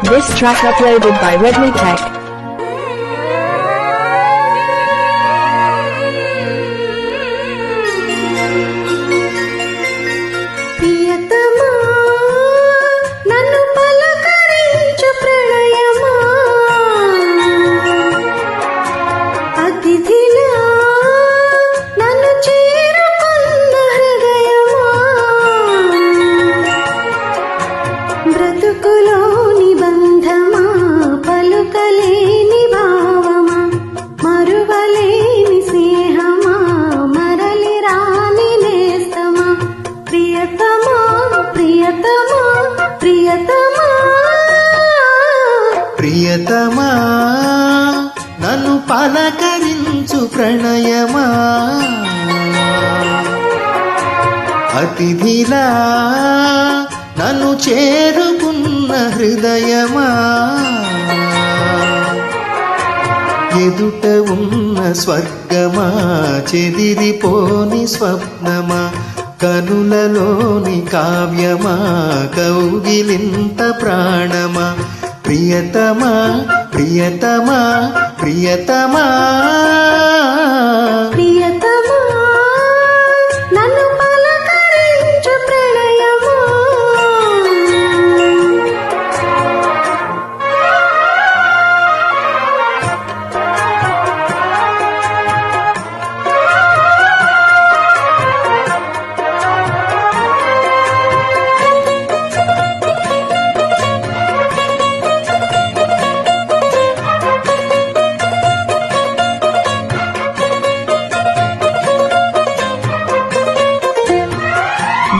This track uploaded by Redmi Tech. ప్రియతమా నన్ను పలకరించు ప్రణయమా అతిథిలా నన్ను చేరుకున్న హృదయమా బ్రతుకులోని బంధమా పలుకలేని భావమా మరువలేని స్నేహమా మరలి రాని నేస్తమా ప్రియతమా ప్రియతమా ప్రియతమా ప్రియతమా నన్ను పలకరించు ప్రణయమా అతిథిలా నన్ను చేరుకున్న హృదయమా ఎదుట ఉన్న స్వర్గమా చెదిరిపోని స్వప్నమా కనులలోని కావ్యమా కౌగిలింత ప్రాణమా ప్రియతమా ప్రియతమా ప్రియతమా ప్రియతమా నన్ను పలకరించు ప్రణయమా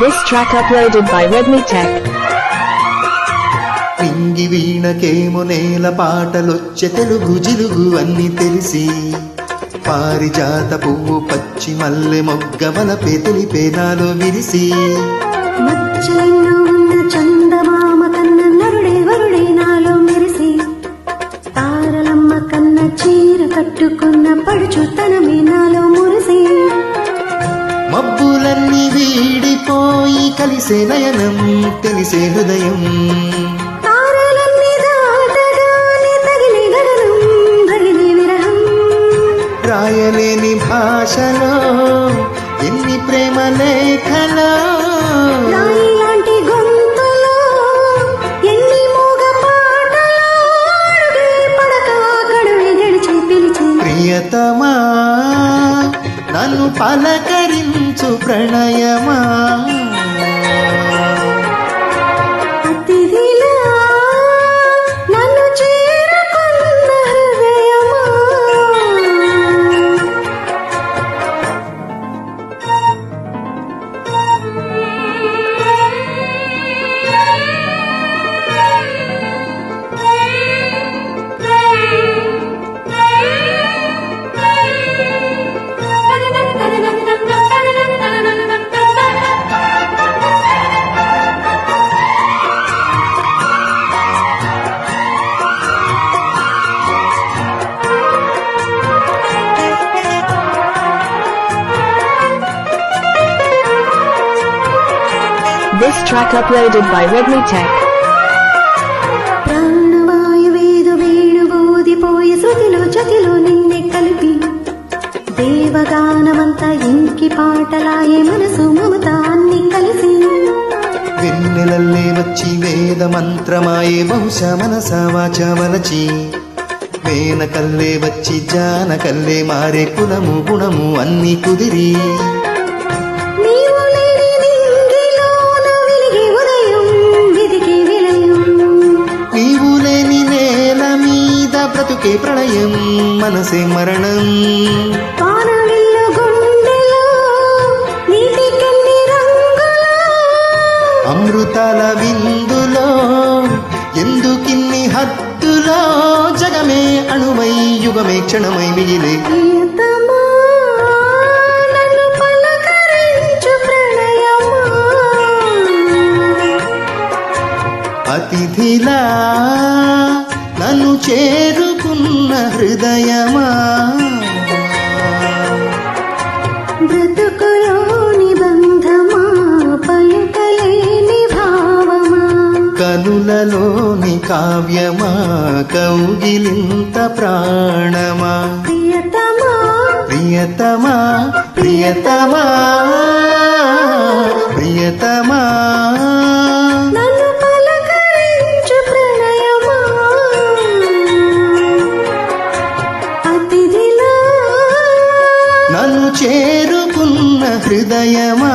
This track uploaded by Redmi Tech. పింగి వీణకేమో నేల పాటలొచ్చే తెలుగు జిలుగు అన్ని తెలిసి పారిజాత పువ్వు పచ్చి మల్లె మొగ్గ వలపే తెలిపే నాలో విరిసి మచ్చలిలో ఉన్న చందమామ కన్న నరుడే వరుడే నాలో మెరిసి తారలమ్మ కన్న చీర కట్టుకున్న పడుచుతనమే నాలో మురిసి మబ్బులన్నీ వీడిపోయి కలిసే నయనం తెలిసే హృదయం తారలన్నీ దాటగానే తగిలే గగనం రగిలే విరహం రాయలేని భాషలో ఎన్ని ప్రేమ లేఖలో రాయి లాంటి గొంతులో ఎన్ని మూగ పాటలో అడుగే పడక గడువే గడిచి పిలిచి ప్రియతమా నన్ను పలకరించు ప్రణయమా అతిథిలా నన్ను చేరుకున్న హృదయమా This track uploaded by Redmi Tech. ప్రాణవాయువేదో వేణుగోదిపోయే శృతిలో జతిలో నిన్నే కలిపి దేవగానమంతా ఇంకి పాటలాయే మనసు మమత అన్ని కలిసి వెన్నెలల్లే వచ్చి వేద మంత్రమాయే బహుశా మనస వాచ వలచి మేనకల్లే వచ్చి జానకల్లే మారే కులము గుణము అన్ని కుదిరి నీవు లేని నింగిలోన వెలిగే ఉదయం వెదికే విలయం నీవు లేని నేల మీద బ్రతుకే ప్రళయం మనసే మరణం వానవిల్లు గుండెలో నీటికెన్ని రంగులో అమృతాల విందులో ఎందుకిన్ని హద్దులో జగమే అణువై యుగమే క్షణమై మిగిలే ప్రియతమా నన్ను పలకరించు ప్రణయమా అతిథిలా నన్ను చేరుకున్న హృదయమా బ్రతుకులోని బంధమా పలుకలేని భావమా కనులలోని కావ్యమా కౌగిలింత ప్రాణమా ప్రియతమా ప్రియతమా ప్రియతమా ప్రియతమా నన్ను పలకరించు ప్రణయమా అతిథిలా నన్ను చేరుకున్న హృదయమా